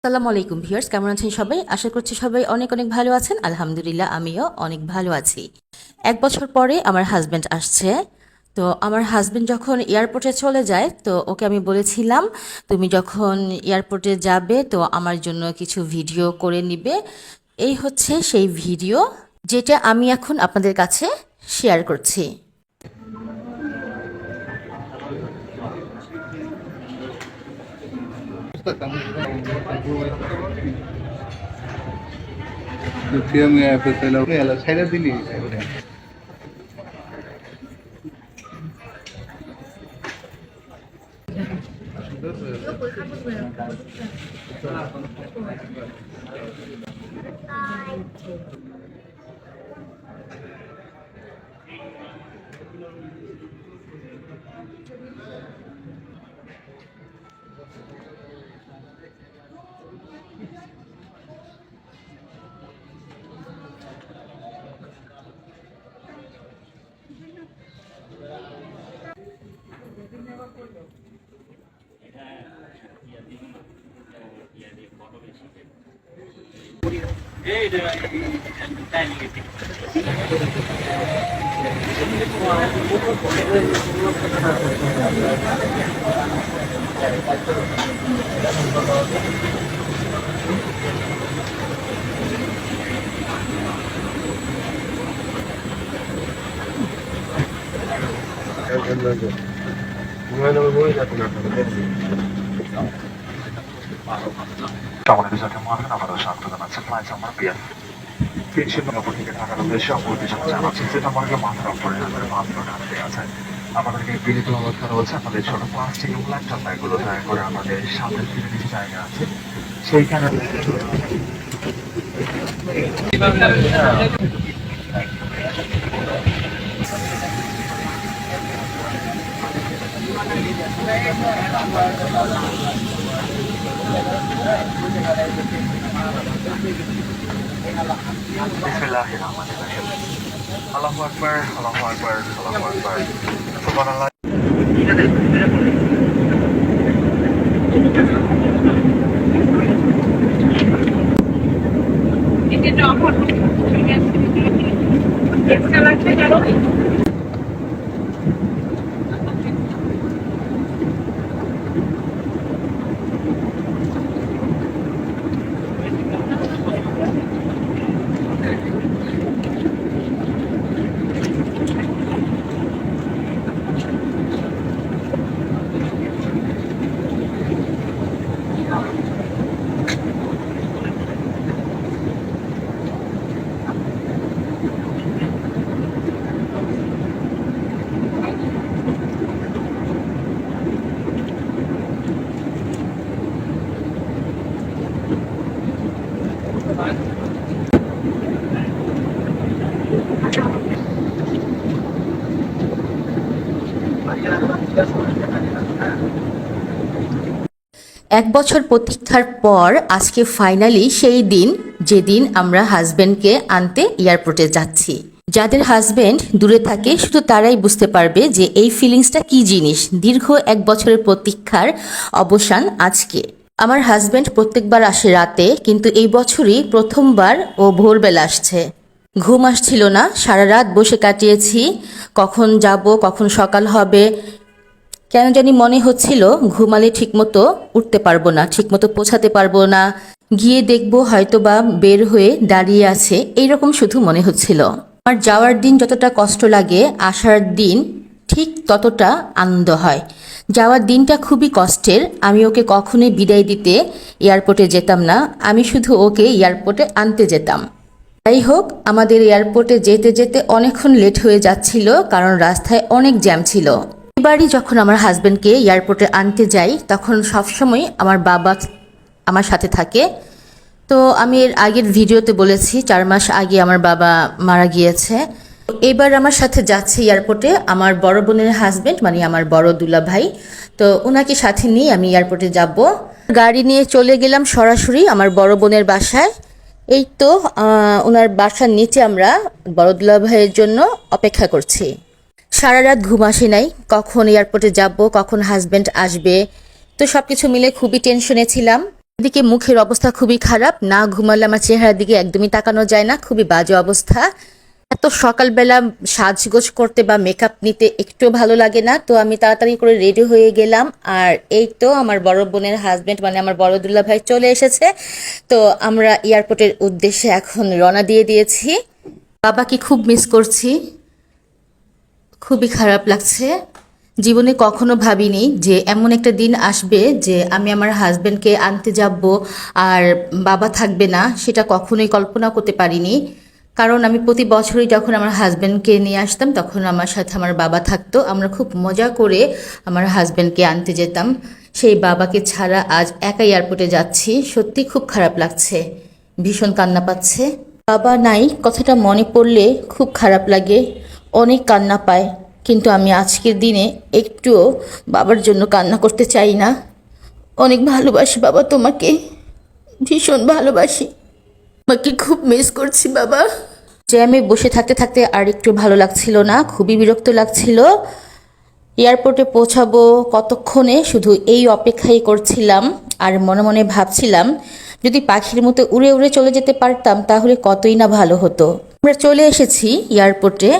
আসসালামু আলাইকুম ভিউয়ার্স, কেমন আছেন সবাই? আশা করছি সবাই অনেক অনেক ভালো আছেন। আলহামদুলিল্লাহ আমিও অনেক ভালো আছি। 1 বছর পরে আমার হাজব্যান্ড আসছে। তো আমার হাজব্যান্ড যখন এয়ারপোর্টে চলে যায়, তো ওকে আমি বলেছিলাম তুমি যখন এয়ারপোর্টে যাবে তো আমার জন্য কিছু ভিডিও করে নিবে। এই হচ্ছে সেই ভিডিও যেটা আমি এখন আপনাদের কাছে শেয়ার করছি। আমাদের যাকে মারবেন আমারও স্বাগত জানাচ্ছি ফ্লাইট আমার পিয়ার পেছনে ওপর থেকে থাকার উদ্দেশ্যে অপরটি জানাচ্ছি যেটা আমাকে মাথার উপরে মাত্র ঢাকতে আছে আমাদেরকে বিনীত অবস্থা রয়েছে আমাদের ছোট প্লাস্টিক এবং ল্যাপটপ ব্যাগগুলো দয়া করে আমাদের সামনে কিছু কিছু জায়গা আছে সেইখানে বিসমিল্লাহিররহমানিররহিম আল্লাহু আকবার আল্লাহু আকবার আল্লাহু আকবার সুবহানাল্লাহ এক বছর প্রতীক্ষার পর আজকে ফাইনালি সেই দিন যেদিন আমরা হাজব্যান্ডকে আনতে এয়ারপোর্টে যাচ্ছি। যাদের হাজব্যান্ড দূরে থাকে শুধু তারাই বুঝতে পারবে যে এই ফিলিংসটা কি জিনিস। দীর্ঘ 1 বছরের প্রতীক্ষার অবসান আজকে। আমার হাজব্যান্ড প্রত্যেকবার আসে রাতে, কিন্তু এই বছরই প্রথমবার ও ভোরবেলা আসছে। ঘুম আসছিল না, সারা রাত বসে কাটিয়েছি। কখন যাব, কখন সকাল হবে, কেন জানি মনে হচ্ছিল ঘুমালে ঠিকমতো উঠতে পারবো না, ঠিকমতো পৌঁছাতে পারবো না, গিয়ে দেখবো হয়তো বা বের হয়ে দাঁড়িয়ে আছে, এইরকম শুধু মনে হচ্ছিল। আমার যাওয়ার দিন যতটা কষ্ট লাগে, আসার দিন ঠিক ততটা আনন্দ হয়। যাওয়ার দিনটা খুবই কষ্টের। আমি ওকে কখনোই বিদায় দিতে এয়ারপোর্টে যেতাম না, আমি শুধু ওকে এয়ারপোর্টে আনতে যেতাম। যাই হোক, আমাদের এয়ারপোর্টে যেতে যেতে অনেকক্ষণ লেট হয়ে যাচ্ছিল, কারণ রাস্তায় অনেক জ্যাম ছিল। এবারই যখন আমার হাজব্যান্ডকে এয়ারপোর্টে আনতে যাই, তখন সবসময় আমার বাবা আমার সাথে থাকে। তো আমি এর আগের ভিডিওতে বলেছি 4 মাস আগে আমার বাবা মারা গিয়েছে। এবার আমার সাথে যাচ্ছে এয়ারপোর্টে আমার বড় বোনের হাজব্যান্ড, মানে আমার বড় দুলা ভাই। তো ওনাকে সাথে নিয়ে আমি এয়ারপোর্টে যাব। গাড়ি নিয়ে চলে গেলাম সরাসরি আমার বড় বোনের বাসায়। এই তো ওনার বাসার নিচে আমরা বড় দুলা ভাইয়ের জন্য অপেক্ষা করছি। সারা রাত ঘুম আসে নাই, কখন এয়ারপোর্টে যাব, কখন হাজব্যান্ড আসবে। তো সবকিছু মিলে খুবই টেনশনে ছিলাম। এদিকে মুখের অবস্থা খুবই খারাপ, না ঘুমালে আমার চেহারার দিকে একদমই তাকানো যায় না, খুবই বাজে অবস্থা। এত সকালবেলা সাজগোজ করতে বা মেকআপ নিতে একটু ভালো লাগে না, তো আমি তাড়াতাড়ি করে রেডি হয়ে গেলাম। আর এই তো আমার বড় বোনের হাজবেন্ড মানে আমার বড় দুলা ভাই চলে এসেছে। তো আমরা এয়ারপোর্টের উদ্দেশ্যে এখন রওনা দিয়ে দিয়েছি। বাবাকে খুব মিস করছি, খুবই খারাপ লাগছে। জীবনে কখনো ভাবিনি যে এমন একটা দিন আসবে যে আমি আমার হাজবেন্ডকে আনতে যাব আর বাবা থাকবে না, সেটা কখনোই কল্পনা করতে পারিনি। কারণ আমি প্রতি বছরই যখন আমার হাজবেন্ডকে নিয়ে আসতাম তখন আমার সাথে আমার বাবা থাকতো, আমরা খুব মজা করে আমার হাজবেন্ডকে আনতে যেতাম। সেই বাবাকে ছাড়া আজ একা এয়ারপোর্টে যাচ্ছি, সত্যি খুব খারাপ লাগছে, ভীষণ কান্না পাচ্ছে। বাবা নাই কথাটা মনে পড়লে খুব খারাপ লাগে, অনেক কান্না পায়। কিন্তু আমি আজকের দিনে একটুও বাবার জন্য কান্না করতে চাই না। অনেক ভালোবাসি বাবা তোমাকে, ভীষণ ভালোবাসি, তোমাকে খুব মিস করছি বাবা। জ্যামে বসে থাকতে থাকতে আর একটু ভালো লাগছিল না, খুবই বিরক্ত লাগছিল। এয়ারপোর্টে পৌঁছাবো কতক্ষণে শুধু এই অপেক্ষাই করছিলাম। আর মনে মনে ভাবছিলাম যদি পাখির মতো উড়ে উড়ে চলে যেতে পারতাম তাহলে কতই না ভালো হতো। আমরা চলে এসেছি এয়ারপোর্টে।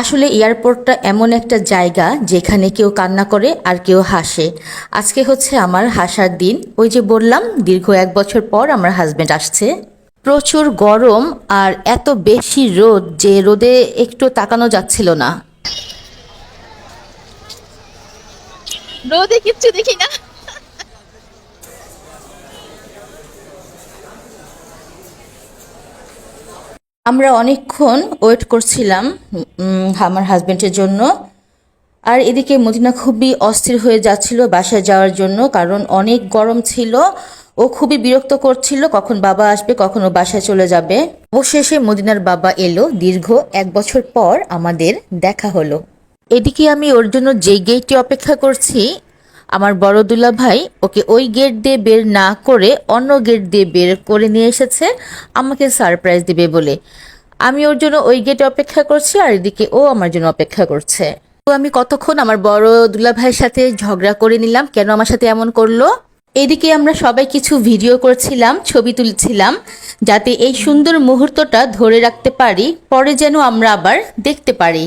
আসলে এয়ারপোর্টটা এমন একটা জায়গা যেখানে কেউ কান্না করে আর কেউ হাসে। আজকে হচ্ছে আমার হাসার দিন। ওই যে বললাম দীর্ঘ 1 বছর পর আমার হাজবেন্ড আসছে। প্রচুর গরম আর এত বেশি রোদ যে রোদে একটু তাকানো যাচ্ছিল না। রোদে কিচ্ছু দেখি না। আমরা অনেকক্ষণ ওয়েট করছিলাম আমার হাজবেন্ডের জন্য। আর এদিকে মদিনা খুবই অস্থির হয়ে যাচ্ছিল বাসায় যাওয়ার জন্য, কারণ অনেক গরম ছিল। ও খুবই বিরক্ত করছিল কখন বাবা আসবে, কখন ও বাসায় চলে যাবে। অবশেষে মদিনার বাবা এলো, দীর্ঘ 1 বছর পর আমাদের দেখা হলো। এদিকে আমি ওর জন্য যেই গেটে অপেক্ষা করছি, আমার বড় দুলা ভাই ওকে ওই গেট দিয়ে বের না করে অন্য গেট দিয়ে বের করে নিয়ে এসেছে আমাকে সারপ্রাইজ দিবে বলে। আমি ওর জন্য ওই গেটে অপেক্ষা করছি আর এদিকে ও আমার জন্য অপেক্ষা করছে। তো আমি কতক্ষণ আমার বড় দুলা ভাইয়ের সাথে ঝগড়া করে নিলাম কেন আমার সাথে এমন করলো। এদিকে আমরা সবাই কিছু ভিডিও করছিলাম, ছবি তুলছিলাম, যাতে এই সুন্দর মুহূর্তটা ধরে রাখতে পারি, পরে যেন আমরা আবার দেখতে পারি।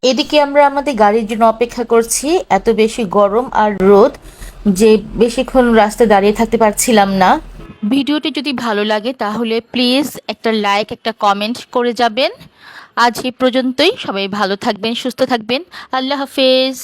এদিকে আমরা আমাদের গাড়ির জন্য অপেক্ষা করছি। এত বেশি গরম আর রোদ যে বেশিক্ষণ রাস্তায় দাঁড়িয়ে থাকতে পারছিলাম না। ভিডিওটি যদি ভালো লাগে তাহলে প্লিজ একটা লাইক, একটা কমেন্ট করে যাবেন। আজ এই পর্যন্তই, সবাই ভালো থাকবেন, সুস্থ থাকবেন। আল্লাহ হাফেজ।